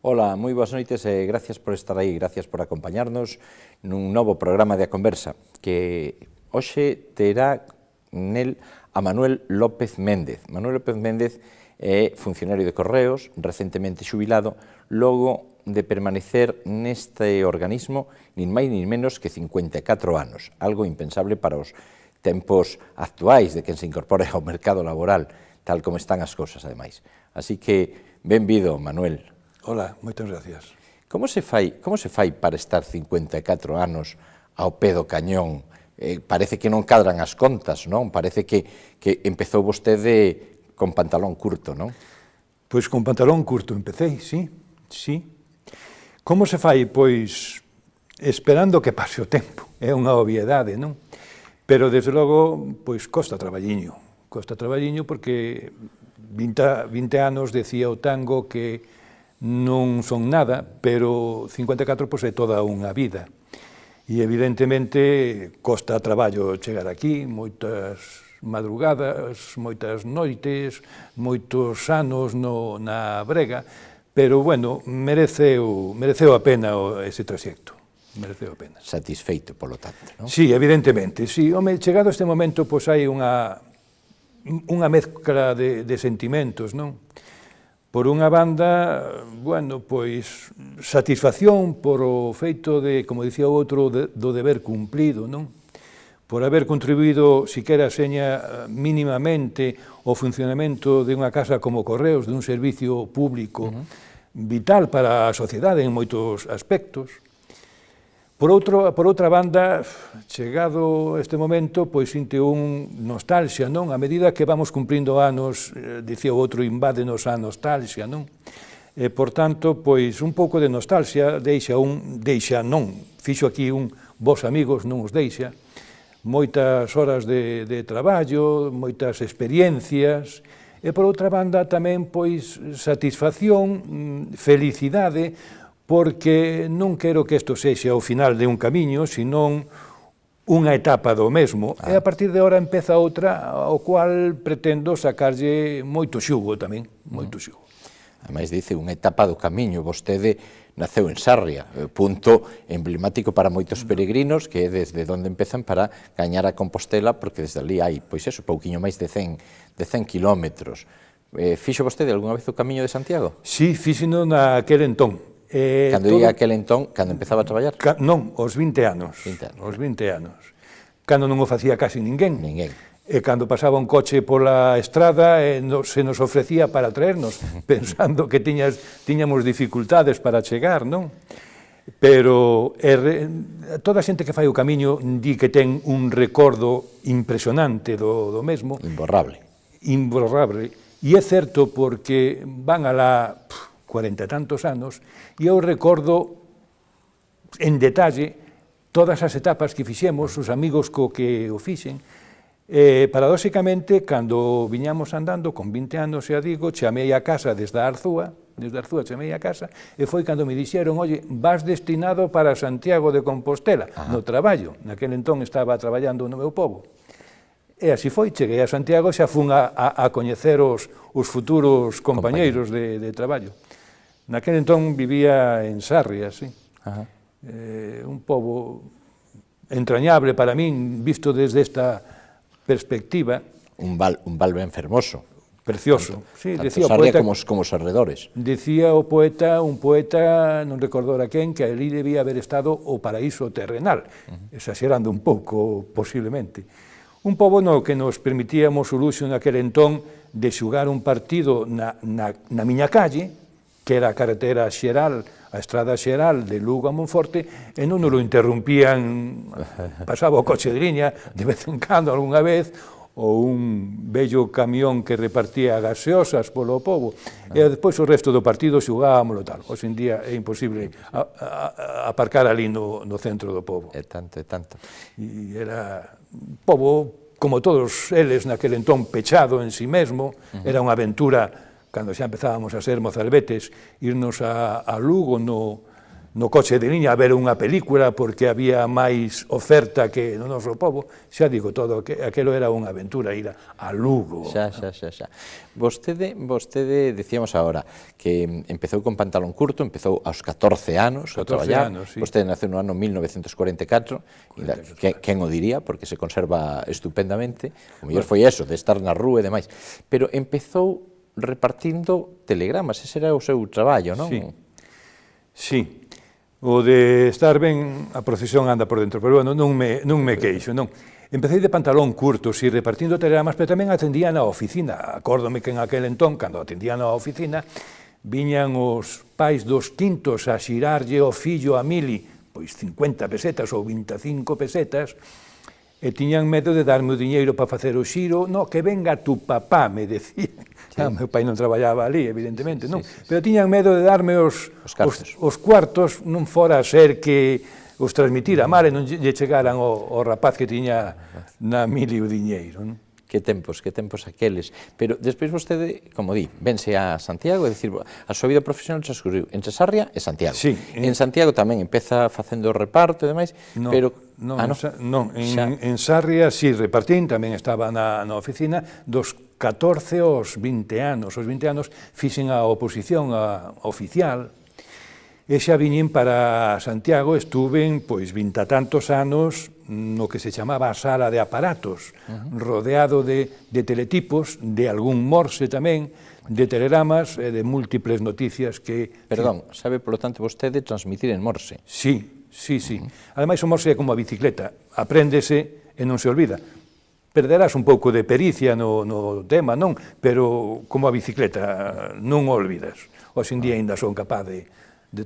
Ola, moi boas noites e gracias por estar aí, gracias por acompañarnos nun novo programa de A Conversa, que hoxe terá nel a Manuel López Méndez. Manuel López Méndez é funcionario de Correos, recentemente xubilado, logo de permanecer neste organismo nin máis nin menos que 54 anos, algo impensable para os tempos actuais de quen se incorpore ao mercado laboral, tal como están as cousas, ademais. Así que, benvido, Manuel. Hola, moitas gracias. Como se fai para estar 54 anos ao pé do cañón? Parece que non cadran as contas, non? Parece que empezou vostede con pantalón curto, non? Pois con pantalón curto empecé, sí. Como se fai? Pois esperando que pase o tempo. É unha obviedade, non? Pero, desde logo, pois costa traballiño. Costa traballiño porque 20 anos decía o tango que non son nada, pero 54 pois é toda unha vida. E evidentemente costa traballo chegar aquí, moitas madrugadas, moitas noites, moitos anos na brega, pero, bueno, mereceu a pena ese traxecto. Mereceu a pena. Satisfeito, polo tanto, non? Sí, evidentemente, sí. Home, chegado este momento, pois hai unha mezcla de sentimentos, non? Por unha banda, bueno, pois, satisfacción por o feito de, como dicía o outro, do deber cumplido, non? Por haber contribuído, siquera seña mínimamente, o funcionamento de unha casa como Correos, de un servicio público vital para a sociedade en moitos aspectos. Por outra banda, chegado este momento, pois sinte un nostalgia, non? A medida que vamos cumprindo anos, dicía o outro, invádenos a nostalgia, non? E, por tanto, pois un pouco de nostalgia deixa non, fixo aquí un vos amigos, non os deixa, moitas horas de traballo, moitas experiencias, e, por outra banda, tamén, pois, satisfacción, felicidade, porque non quero que isto sexa o final de un camiño, senón unha etapa do mesmo, e a partir de ahora empeza outra, ao cual pretendo sacarlle moito xugo tamén, moito xugo. Ademais, dice, unha etapa do camiño, vostede naceu en Sarria, punto emblemático para moitos peregrinos, que é desde onde empezan para gañar a Compostela, porque desde ali hai, pois eso, pouquiño máis de 100 kilómetros. Fixo vostede algunha vez o Camiño de Santiago? Sí, fíxeno naquele entón. Cando ia aquel entón, cando empezaba a traballar? Non, aos 20 anos. Aos 20 anos. Cando non o facía casi ninguén. E cando pasaba un coche pola estrada, se nos ofrecía para traernos, pensando que tiñamos dificultades para chegar, non? Pero toda a xente que fai o Camiño di que ten un recordo impresionante do mesmo. Imborrable. E é certo porque van alá 40 e tantos anos, e eu recordo en detalle todas as etapas que fixemos, os amigos co que o fixen. Paradóxicamente, cando viñamos andando, con 20 anos, xa digo, chamei a casa desde Arzúa chamei a casa, e foi cando me dixeron, oye, vas destinado para Santiago de Compostela, no traballo. Naquele entón estaba traballando no meu pobo. E así foi, cheguei a Santiago, xa fun a coñecer os futuros compañeiros de traballo. Naquele entón vivía en Sarria, sí. Un pobo entrañable para min, visto desde esta perspectiva. Un val ben fermoso. Precioso. Tanto Sarria como os arredores. Dicía un poeta, non recordo ahora quen, que ali debía haber estado o paraíso terrenal, exagerando un pouco, posiblemente. Un pobo no que nos permitíamos o luxo naquele entón de xugar un partido na miña calle, que era a carretera xeral, a estrada xeral de Lugo a Monforte, e non nos lo interrumpían, pasaba o coche de liña, de vez en cando, algunha vez, ou un bello camión que repartía gaseosas polo pobo, e despois o resto do partido xugábamoslo tal. Hoxe en día é imposible aparcar ali no centro do pobo. É tanto. E era un pobo, como todos eles naquele entón, pechado en si mesmo, era unha aventura, cando xa empezábamos a ser mozalbetes, irnos a Lugo no coche de liña a ver unha película porque había máis oferta que no noso pobo. Xa digo todo, aquelo era unha aventura, ir a Lugo. Xa. Vostede, decíamos agora, que empezou con pantalón curto, empezou aos 14 anos a traballar. Sí. Vostede naceu no ano 1944, quen o diría, porque se conserva estupendamente. O mellor foi eso, de estar na rúa e demais. Pero empezou repartindo telegramas, ese era o seu traballo, non? Sí. O de estar ben, a procesión anda por dentro, pero bueno, non me queixo, non. Empecé de pantalón curto, si repartindo telegramas, pero tamén atendía na oficina. Acórdome que en aquel entón, cando atendía na oficina, viñan os pais dos quintos a xirarlle o fillo a Mili, pois 50 pesetas ou 25 pesetas, e tiñan medo de darme o diñeiro para facer o xiro. No, que venga tu papá, me decía. O meu pai non traballaba ali, evidentemente, non? Pero tiñan medo de darme os cuartos, non fora a ser que os transmitira mal e non lle chegaran ao rapaz que tiña na Mili o diñeiro, non? Que tempos aqueles. Pero despois vostede, como di, vense a Santiago, é dicir, a súa vida profesional transcurriu entre Sarria e Santiago. Sí. En Santiago tamén empeza facendo reparto e demais, pero... Non, en Sarria sí repartín, tamén estaba na oficina, dos 14 aos 20 anos. Os 20 anos fixen a oposición oficial, e xa viñen para Santiago, estuven, pois, 20 e tantos anos no que se chamaba a sala de aparatos, rodeado de teletipos, de algún morse tamén, de telegramas e de múltiples noticias que... Perdón, sabe, polo tanto, vostede transmitir en morse? Sí. Ademais, o morse é como a bicicleta, apréndese e non se olvida. Perderás un pouco de pericia no tema, non? Pero como a bicicleta, non o olvidas. Hoxe en día ainda son capaz de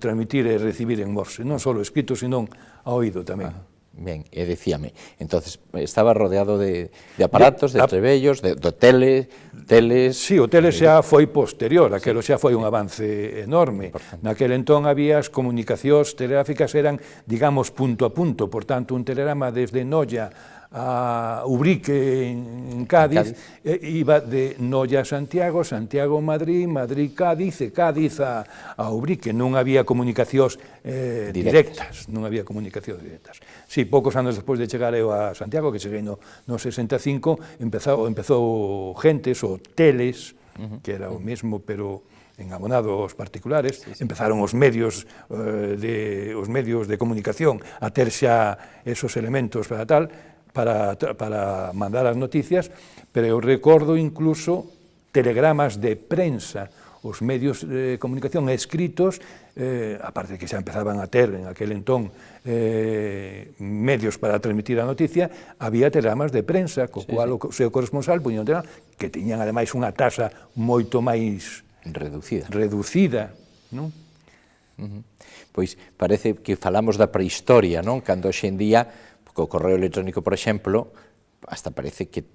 transmitir e recibir en morse, non só escrito, senón a oído tamén. Ben, e decíame, entonces estaba rodeado de aparatos, de trebellos, de teles... Sí, o tele xa foi posterior, aquelo xa foi un avance enorme. Naquel entón había as comunicacións telegráficas eran, digamos, punto a punto, por tanto, un telegrama desde Noia a Ubrique en Cádiz, iba de Noia a Santiago, Santiago a Madrid, Madrid-Cádiz e Cádiz a Ubrique. Non había comunicacións directas, non había comunicacións directas. Sí, poucos anos despois de chegar eu a Santiago, que cheguei no 65, empezou gentes, o teles, que era o mesmo, pero engabonado aos particulares, empezaron os medios de comunicación a ter xa esos elementos para tal, para mandar as noticias, pero eu recordo incluso telegramas de prensa, os medios de comunicación escritos, aparte que xa empezaban a ter en aquel entón medios para transmitir a noticia, había telegramas de prensa, co cual o seu corresponsal puña un telegrama, que tiñan ademais unha tasa moito máis reducida, non? Pois parece que falamos da prehistoria, non? Cando hoxe en día, co correo electrónico, por exemplo, hasta parece que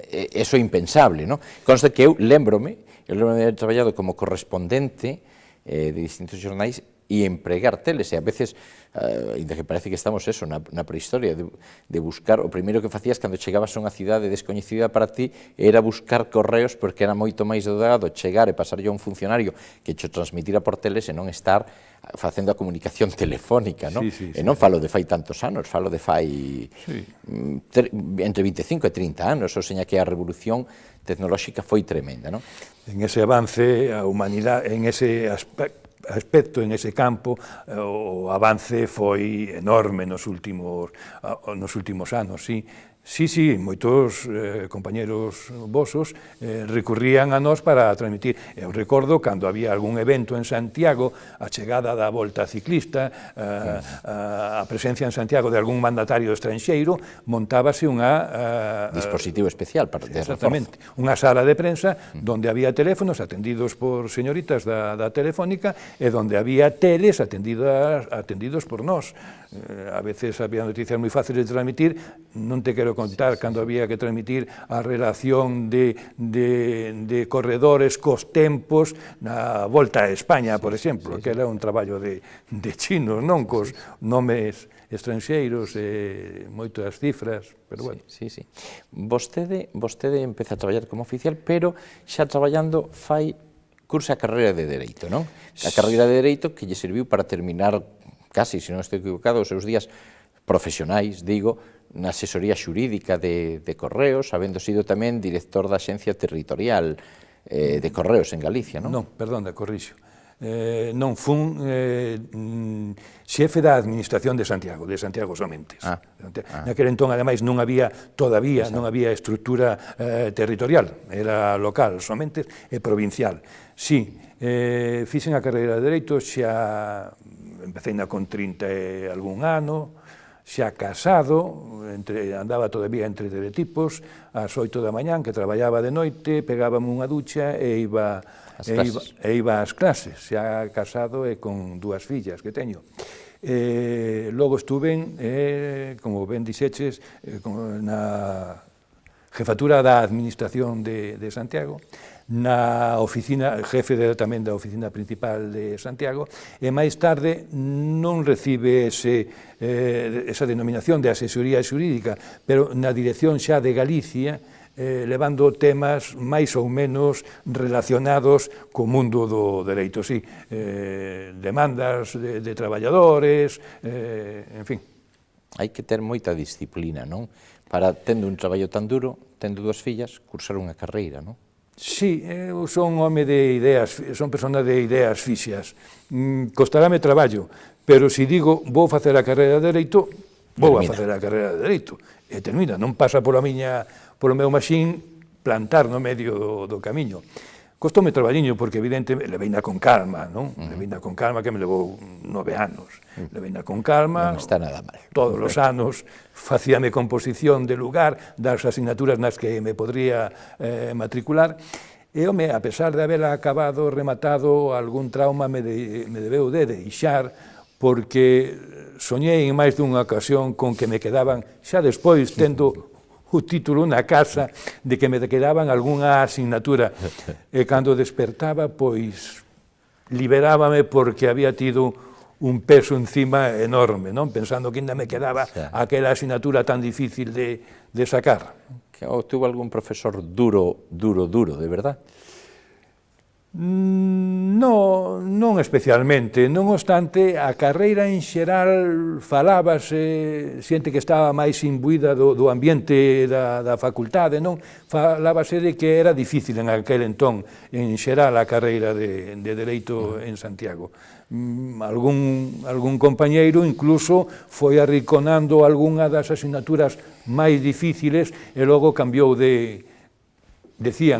eso é impensable, non? Consta que eu lembrome de haber traballado como correspondente de distintos xornais e empregar teles, e a veces, ainda que parece que estamos eso, na prehistoria, de buscar, o primeiro que facías cando chegabas a unha cidade descoñecida para ti, era buscar correos, porque era moito máis doado chegar e pasarlle a un funcionario que cho transmitira por teles e non estar facendo a comunicación telefónica, non? E non falo de fai tantos anos, falo de fai entre 25 e 30 anos, ou seña que a revolución tecnolóxica foi tremenda, non? En ese avance, a humanidade, en ese aspecto, en ese campo, o avance foi enorme nos últimos anos, sí. Sí, moitos compañeros vosos recurrían a nós para transmitir. Eu recordo cando había algún evento en Santiago, a chegada da Volta Ciclista, a presencia en Santiago de algún mandatario estranxeiro, montábase unha... dispositivo especial para ter exactamente, unha sala de prensa donde había teléfonos atendidos por señoritas da Telefónica e donde había teles atendidos por nós. A veces había noticias moi fáciles de transmitir, non te quero contar cando había que transmitir a relación de corredores cos tempos na Volta a España, por exemplo, que era un traballo de chinos, non? Cos nomes estranxeiros e moitas cifras, pero bueno. Sí. Vostede empeza a traballar como oficial, pero xa traballando fai cursa a carreira de Dereito, non? A carreira de Dereito que lle serviu para terminar, casi, se non estou equivocado, os seus días profesionais, digo, na asesoría xurídica de Correos, habendo sido tamén director da Axencia Territorial de Correos en Galicia, non? Non, perdón, corrixo. Non, fun xefe da Administración de Santiago Somentes. Naquele entón, ademais, non había todavía, non había estrutura territorial, era local, Somentes, e provincial. Sí, fixen a carreira de Dereito, xa empecé con 30 e algún ano, xa casado, andaba todavía entre teletipos, ás 8 da mañán, que traballaba de noite, pegábame unha ducha e iba ás clases, xa casado e con 2 fillas que teño. Logo estuve, como ben dixeches, na jefatura da Administración de Santiago, na oficina, jefe tamén da oficina principal de Santiago, e máis tarde non recibe esa denominación de asesoría xurídica, pero na dirección xa de Galicia, levando temas máis ou menos relacionados co mundo do dereito, sí, demandas de traballadores, en fin. Hai que ter moita disciplina, non? Para, tendo un traballo tan duro, tendo 2 fillas, cursar unha carreira, non? Sí, eu son home de ideas, son persona de ideas fixas. Costarame traballo, pero se digo vou facer a carreira de Dereito, vou a facer a carreira de Dereito. E termina, non pasa polo meu maxín plantar no medio do camiño. Costoume traballiño porque, evidentemente, leveina con calma, non? Leveina con calma, que me levou 9 anos. Leveina con calma. Non está nada mal. Todos os anos facíame composición de lugar das asignaturas nas que me podría matricular. E, home, a pesar de habela acabado, rematado, algún trauma me debeu de deixar, porque soñei en máis dunha ocasión con que me quedaban, xa despois, tendo o título na casa, de que me quedaban algunha asignatura. E cando despertaba, pois, liberábame porque había tido un peso encima enorme, non? Pensando que ainda me quedaba aquela asignatura tan difícil de sacar. Ou tuvo algún profesor duro, de verdad? Non especialmente, non obstante, a carreira en xeral falábase, xente que estaba máis imbuída do ambiente da facultade, non? Falábase de que era difícil en aquel entón, en xeral, a carreira de Dereito en Santiago. Algún compañeiro incluso foi arriconando algunha das asignaturas máis difíciles e logo cambiou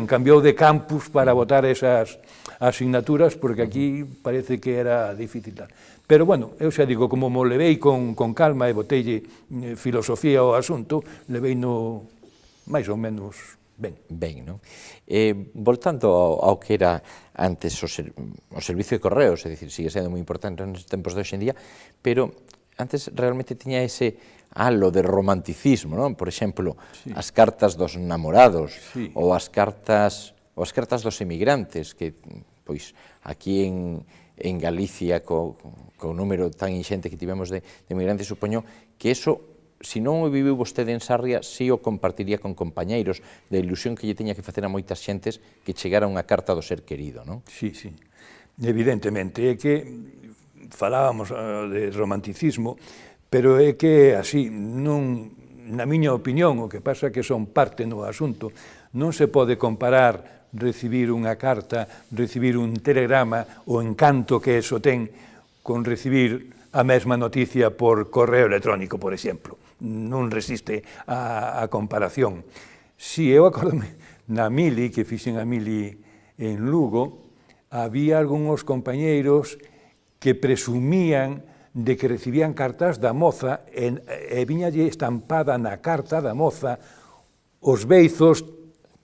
cambiou de campus para botar esas asignaturas, porque aquí parece que era difícil. Pero, bueno, eu xa digo, como mo levei con calma e botelle filosofía ao asunto, leveino máis ou menos ben. Ben, non? Voltando ao que era antes o servicio de correos, é dicir, sigue sendo moi importante nos tempos de hoxe en día, pero antes realmente tiña ese halo de romanticismo, non? Por exemplo, as cartas dos namorados, ou as cartas dos emigrantes, que, pois, aquí en Galicia, co número tan inxente que tivemos de emigrantes, supoño que eso, se non o viviu vostede en Sarria, si o compartiría con compañeiros, da ilusión que lle tiña que facer a moitas xentes que chegara unha carta do ser querido, non? Sí, evidentemente, é que falábamos de romanticismo, pero é que así, na miña opinión, o que pasa que son parte no asunto, non se pode comparar recibir unha carta, recibir un telegrama, o encanto que eso ten, con recibir a mesma noticia por correo electrónico, por exemplo. Non resiste a comparación. Si, eu acordome, na Mili, que fixen a Mili en Lugo, había algúns compañeiros que presumían de que recibían cartas da moza e viñalle estampada na carta da moza os beizos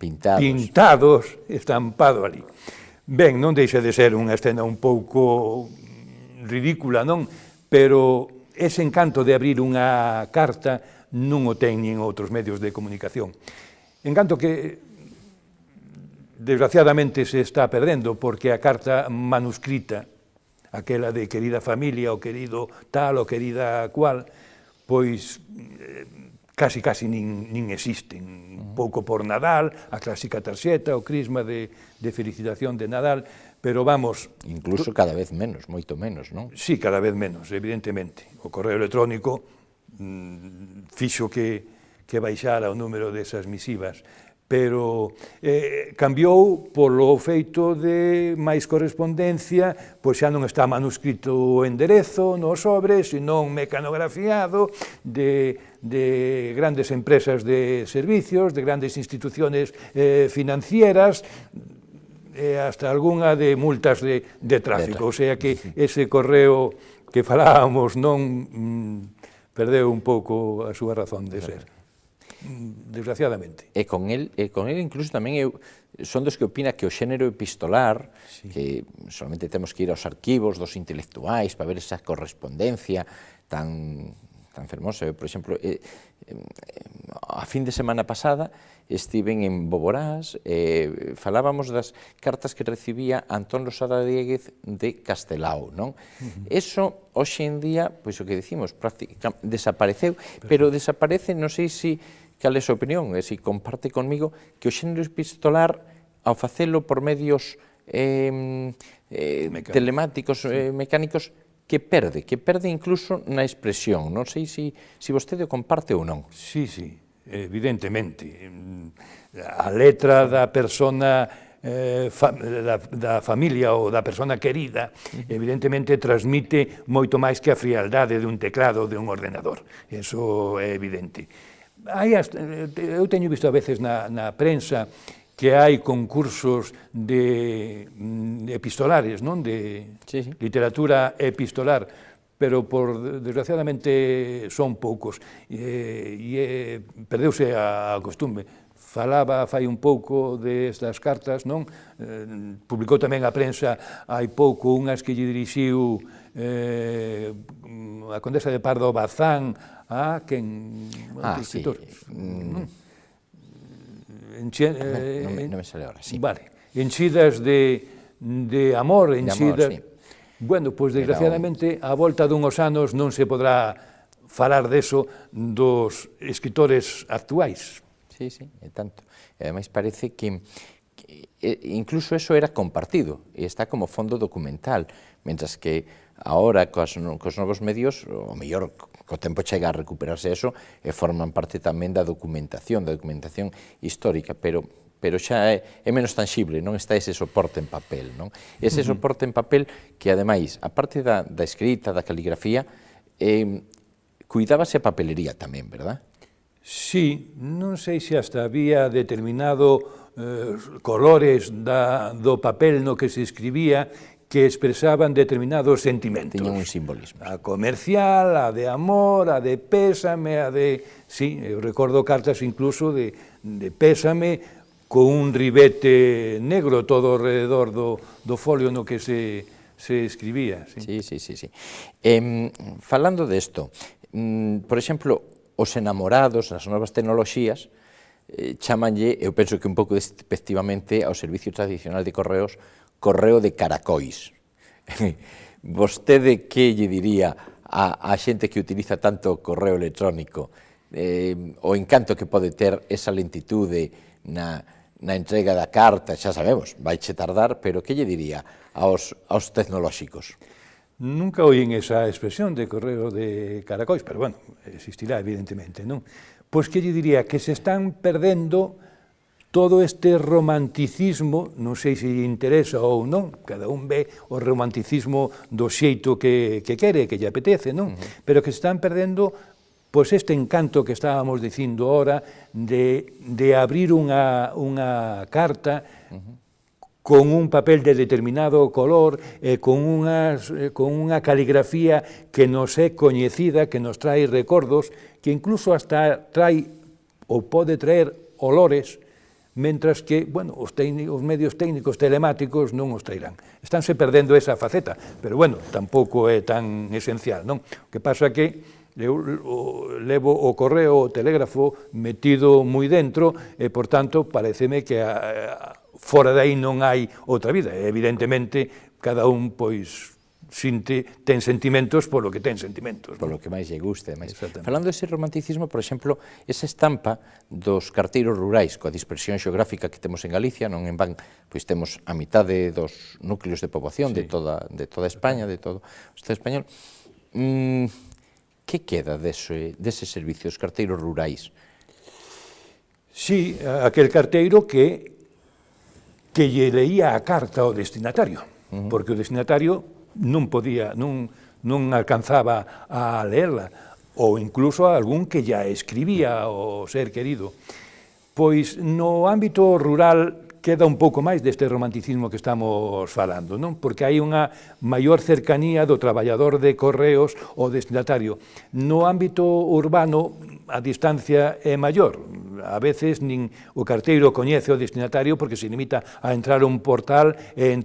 pintados, estampado ali. Ben, non deixa de ser unha escena un pouco ridícula, non? Pero ese encanto de abrir unha carta non o ten nin outros medios de comunicación. Encanto que, desgraciadamente, se está perdendo, porque a carta manuscrita, aquela de querida familia, o querido tal, o querida cual, pois casi nin existen. Pouco por Nadal, a clásica tarxeta, o crisma de felicitación de Nadal, pero vamos... Incluso cada vez menos, moito menos, non? Sí, cada vez menos, evidentemente. O correo electrónico fixo que baixara o número desas misivas, pero cambiou polo feito de máis correspondencia, pois xa non está manuscrito o enderezo no sobre, senón mecanografiado de grandes empresas de servicios, de grandes instituciones financieras, hasta algunha de multas de tráfico, o sea que ese correo que falábamos non perdeu un pouco a súa razón de ser, desgraciadamente. E con el incluso tamén son dos que opina que o xénero epistolar, que solamente temos que ir aos arquivos dos intelectuais para ver esa correspondencia tan fermosa. Eu, por exemplo, a fin de semana pasada estiven en Boborás, falábamos das cartas que recibía Antón Losada Dieguez de Castelao, non? Eso, hoxe en día, pois o que dicimos, desapareceu, pero desaparece, non sei se cal é a súa opinión, e se comparte conmigo, que o xénero epistolar, ao facelo por medios telemáticos, mecánicos, que perde incluso na expresión. Non sei se vostede o comparte ou non. Sí, evidentemente. A letra da persona, da familia ou da persona querida, evidentemente transmite moito máis que a frialdade dun teclado ou de un ordenador. Eso é evidente. Eu teño visto a veces na prensa que hai concursos de epistolares, non? De literatura epistolar, pero desgraciadamente son poucos, e perdeuse a costumbre. Falaba fai un pouco destas cartas, non? Publicou tamén a prensa hai pouco unhas que lle dirixiu a condesa de Pardo Bazán a quen... sí. Non me sale ahora, sí. Vale, enchidas de amor, enchidas... sí. Bueno, pois desgraciadamente, a volta dunhos anos non se podrá falar deso dos escritores actuais. Sí, é tanto. E ademais parece que incluso eso era compartido e está como fondo documental, mentras que agora cos novos medios, o mellor co tempo chega a recuperarse eso e forman parte tamén da documentación histórica, pero xa é menos tangible, non está ese soporte en papel, non? Ese soporte en papel que, ademais, a parte da escrita, da caligrafía, cuidábase a papelería tamén, verdad? Sí, non sei se hasta había determinado colores do papel no que se escribía que expresaban determinados sentimentos. Tiñan un simbolismo. A comercial, a de amor, a de pésame, a de... Sí, eu recordo cartas incluso de pésame con un ribete negro todo alrededor do folio no que se escribía. Sí. Falando desto, por exemplo, os enamorados, as novas tecnoloxías, chamanlle, eu penso que un pouco despectivamente, ao servicio tradicional de correos, correo de caracois. Vostede que lle diría a xente que utiliza tanto o correo electrónico, o encanto que pode ter esa lentitude na entrega da carta, xa sabemos, vaiche tardar, pero que lle diría aos tecnolóxicos? Nunca oín esa expresión de correo de caracois, pero bueno, existirá evidentemente, non? Pois que lle diría que se están perdendo todo este romanticismo, non sei se lle interesa ou non, cada un ve o romanticismo do xeito que quere, que lle apetece, non? Pero que se están perdendo pois este encanto que estábamos dicindo ahora de abrir unha carta con un papel de determinado color, con unha caligrafía que nos é coñecida, que nos trae recordos, que incluso hasta trae ou pode traer olores, mentras que, bueno, os medios técnicos telemáticos non os trairán. Estánse perdendo esa faceta, pero, bueno, tampouco é tan esencial, non? O que pasa que eu levo o correo, o telégrafo metido moi dentro e, por tanto, pareceme que fora de aí non hai outra vida. Evidentemente, cada un, pois, ten sentimentos polo que ten sentimentos. Polo que máis lle guste. Exactamente. Falando dese romanticismo, por exemplo, esa estampa dos carteiros rurais, coa dispersión xeográfica que temos en Galicia, non en van, pois temos a mitade dos núcleos de poboación de toda España, de todo o Estado español. Que queda dese servicio, os carteiros rurais? Sí, aquel carteiro que lle leía a carta ao destinatario, porque o destinatario non alcanzaba a leerla, ou incluso algún que ya escribía o ser querido. Pois no ámbito rural queda un pouco máis deste romanticismo que estamos falando, non? Porque hai unha maior cercanía do traballador de correos ao destinatario. No ámbito urbano a distancia é maior. A veces nin o carteiro coñece o destinatario porque se limita a entrar a un portal e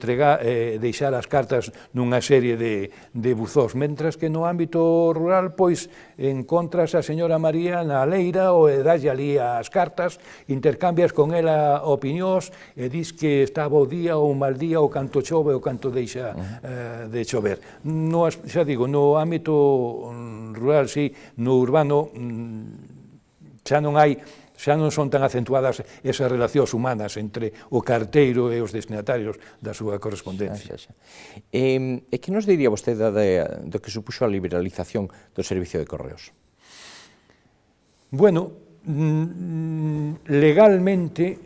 deixar as cartas nunha serie de buzós, mentras que no ámbito rural pois encontras a señora María na leira ou dalle ali as cartas, intercambias con ela opinións e dis que está bo día ou mal día, ou canto chove ou canto deixa de chover. Xa digo, no ámbito rural, sí, no urbano xa non son tan acentuadas esas relacións humanas entre o carteiro e os destinatarios da súa correspondencia. E que nos diría vostede do que supuxo a liberalización do servicio de correos? Bueno, legalmente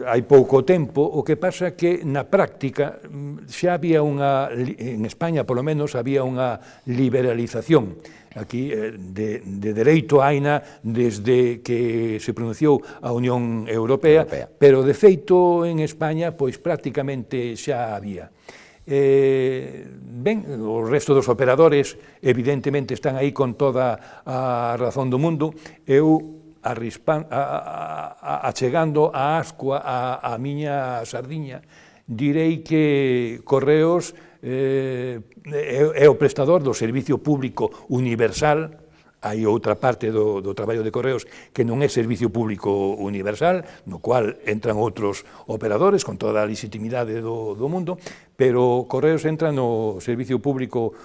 hai pouco tempo, o que pasa que na práctica xa había en España polo menos había unha liberalización aquí de dereito haina desde que se pronunciou a Unión Europea, pero de feito en España pois prácticamente xa había. Ben, o resto dos operadores evidentemente están aí con toda a razón do mundo. Eu achegando a ascua a miña sardiña, direi que Correos é o prestador do servicio público universal. Hai outra parte do traballo de Correos que non é servicio público universal, no cual entran outros operadores con toda a legitimidade do mundo, pero Correos entra no servicio público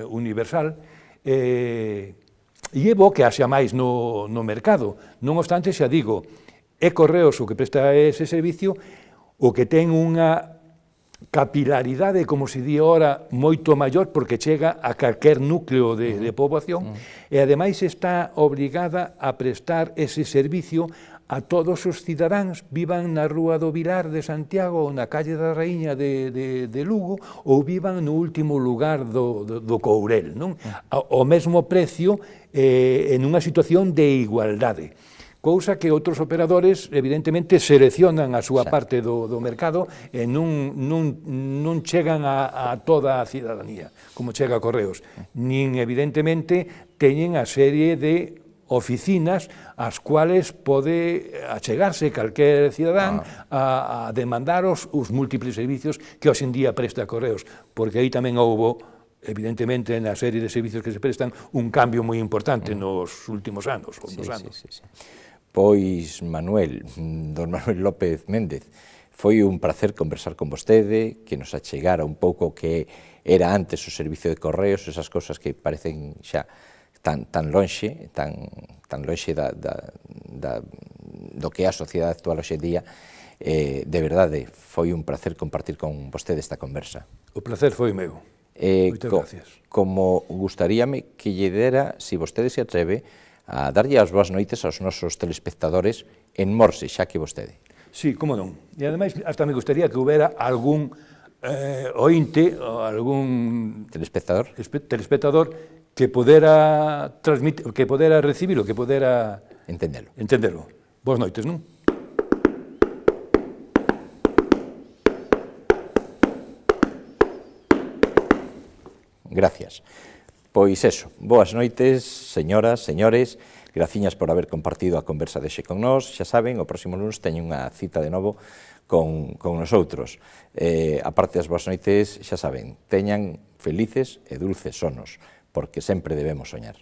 universal, e é bo que haxa máis no mercado. Non obstante, xa digo, é Correos o que presta ese servicio, o que ten unha capilaridade, como se di ora, moito maior, porque chega a calquer núcleo de poboación, e ademais está obligada a prestar ese servicio a todos os cidadáns, vivan na Rúa do Vilar de Santiago ou na Calle da Raíña de Lugo, ou vivan no último lugar do Courel, non? Ao mesmo precio, en unha situación de igualdade. Cousa que outros operadores, evidentemente, seleccionan a súa parte do mercado e non chegan a toda a cidadanía, como chega a Correos. Nin, evidentemente, teñen a serie de oficinas ás cuales pode achegarse calquer cidadán a demandar os múltiples servicios que hoxe en día presta Correos, porque aí tamén houbo, evidentemente, na serie de servicios que se prestan, un cambio moi importante nos últimos anos. Pois, Manuel, don Manuel López Méndez, foi un placer conversar con vostede, que nos achegara un pouco que era antes o servicio de Correos, esas cosas que parecen xa tan lonxe do que é a sociedade actual hoxe en día. De verdade, foi un placer compartir con vostede esta conversa. O placer foi meu. Moitas gracias. Como gustaríame que lle dera, se vostede se atreve, a darlle as boas noites aos nosos telespectadores en Morse, xa que vostede. Sí, como non. E ademais, hasta me gustaría que houbera algún ointe, algún telespectador que podera recibilo, que podera entendelo. Boas noites, non? Gracias. Pois eso, boas noites, señoras, señores, graciñas por haber compartido a conversa de xe con nós. Xa saben, o próximo lunes teño unha cita de novo con nosotros. A parte das boas noites, xa saben, teñan felices e dulces sonos, porque sempre debemos soñar.